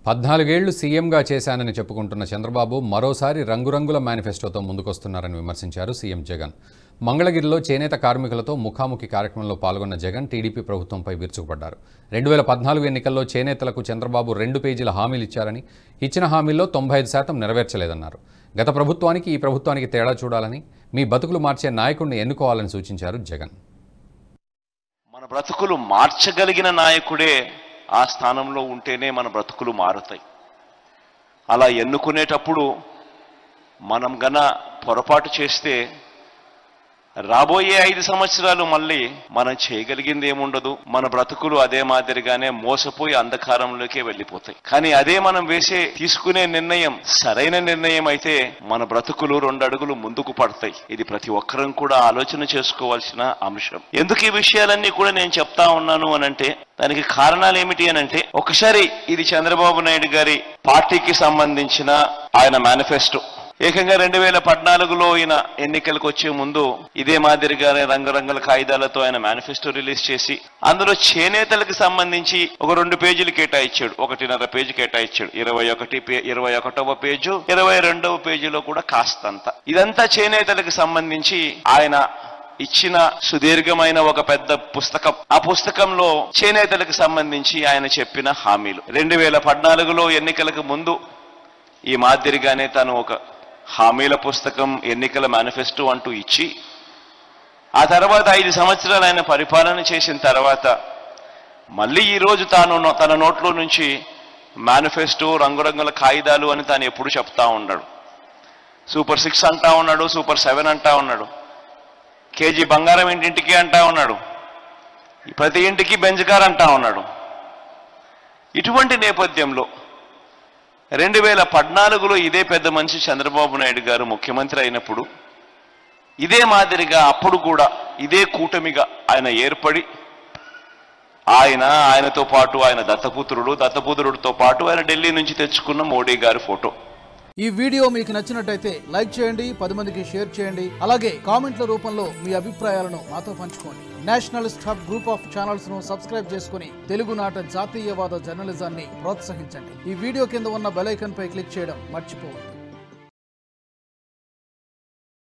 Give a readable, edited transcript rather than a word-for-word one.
14 ఏళ్లు సీఎంగా చేశానని చెప్పుకుంటున్న చంద్రబాబు మరోసారి రంగురంగుల మేనిఫెస్టోతో ముందుకొస్తున్నారని విమర్శించారు సీఎం జగన్. మంగళగిరిలో చేనేత కార్మికులతో ముఖాముఖి కార్యక్రమంలో పాల్గొన్న జగన్ టీడీపీ ప్రభుత్వంపై విరుచుకుపడ్డారు. 2014 ఎన్నికల్లో చేనేతలకు చంద్రబాబు 2 పేజీల హామీలు ఇచ్చారని, ఇచ్చిన హామీల్లో 95% నెరవేర్చలేదన్నారు. గత ప్రభుత్వానికి ఈ ప్రభుత్వానికి తేడా చూడాలని, మీ బతుకులు మార్చే నాయకుడిని ఎన్నుకోవాలని సూచించారు జగన్. మన బ్రతుకులు మార్చగలిగిన నాయకుడే ఆ స్థానంలో ఉంటేనే మన బ్రతుకులు మారుతాయి. అలా ఎన్నుకునేటప్పుడు మనం గన పొరపాటు చేస్తే రాబోయే 5 సంవత్సరాలు మళ్ళీ మనం చేయగలిగింది ఏముండదు. మన బ్రతుకులు అదే మాదిరిగానే మోసపోయి అంధకారంలోకే వెళ్ళిపోతాయి. కానీ అదే మనం తీసుకునే నిర్ణయం సరైన నిర్ణయం అయితే మన బ్రతుకులు 2 అడుగులు ముందుకు పడతాయి. ఇది ప్రతి ఒక్కరం కూడా ఆలోచన చేసుకోవాల్సిన అంశం. ఎందుకు ఈ విషయాలన్నీ కూడా నేను చెప్తా ఉన్నాను అనంటే, దానికి కారణాలు ఏమిటి అనంటే, ఒకసారి ఇది చంద్రబాబు నాయుడు గారి పార్టీకి సంబంధించిన ఆయన మేనిఫెస్టో. ఏకంగా 2014లో ఈయన ఎన్నికలకు వచ్చే ముందు ఇదే మాదిరిగానే రంగురంగుల కాగితాలతో ఆయన మేనిఫెస్టో రిలీజ్ చేసి అందులో చేనేతలకు సంబంధించి ఒక 2 పేజీలు కేటాయించాడు, 1.5 పేజీ కేటాయించాడు. 21వ పేజు, 22వ పేజీలో కూడా కాస్తంత. ఇదంతా చేనేతలకు సంబంధించి ఆయన ఇచ్చిన సుదీర్ఘమైన ఒక పెద్ద పుస్తకం. ఆ పుస్తకంలో చేనేతలకు సంబంధించి ఆయన చెప్పిన హామీలు. 2014లో ఎన్నికలకు ముందు ఈ మాదిరిగానే తను ఒక హామీల పుస్తకం, ఎన్నికల మేనిఫెస్టో అంటూ ఇచ్చి, ఆ తర్వాత 5 సంవత్సరాలు ఆయన పరిపాలన చేసిన తర్వాత మళ్ళీ ఈరోజు తన నోట్లో నుంచి మేనిఫెస్టో, రంగురంగుల కాగితాలు అని తాను ఎప్పుడు చెప్తా ఉన్నాడు. సూపర్ 6 అంటా ఉన్నాడు, సూపర్ 7 అంటా ఉన్నాడు, కేజీ బంగారం ఇంటింటికి అంటా ఉన్నాడు, ప్రతి ఇంటికి బెంజ్ కార్ అంటా ఉన్నాడు. ఇటువంటి నేపథ్యంలో 2014లో ఇదే పెద్ద మనిషి చంద్రబాబు నాయుడు గారు ముఖ్యమంత్రి అయినప్పుడు ఇదే మాదిరిగా అప్పుడు కూడా ఇదే కూటమిగా ఆయన ఏర్పడి ఆయనతో పాటు ఆయన దత్తపుత్రుడితో పాటు ఆయన ఢిల్లీ నుంచి తెచ్చుకున్న మోడీ గారి ఫోటో. ఈ వీడియో మీకు నచ్చినట్టయితే లైక్ చేయండి, 10 మందికి షేర్ చేయండి. అలాగే కామెంట్ల రూపంలో మీ అభిప్రాయాలను మాతో పంచుకోండి. Nationalist hub group of channels ను సబ్స్క్రైబ్ చేసుకుని తెలుగునాట జాతీయవాద జర్నలిజాన్ని ప్రోత్సహించండి. ఈ వీడియో కింద ఉన్న బెల్ ఐకాన్ పై క్లిక్ చేయడం మర్చిపోవద్దు.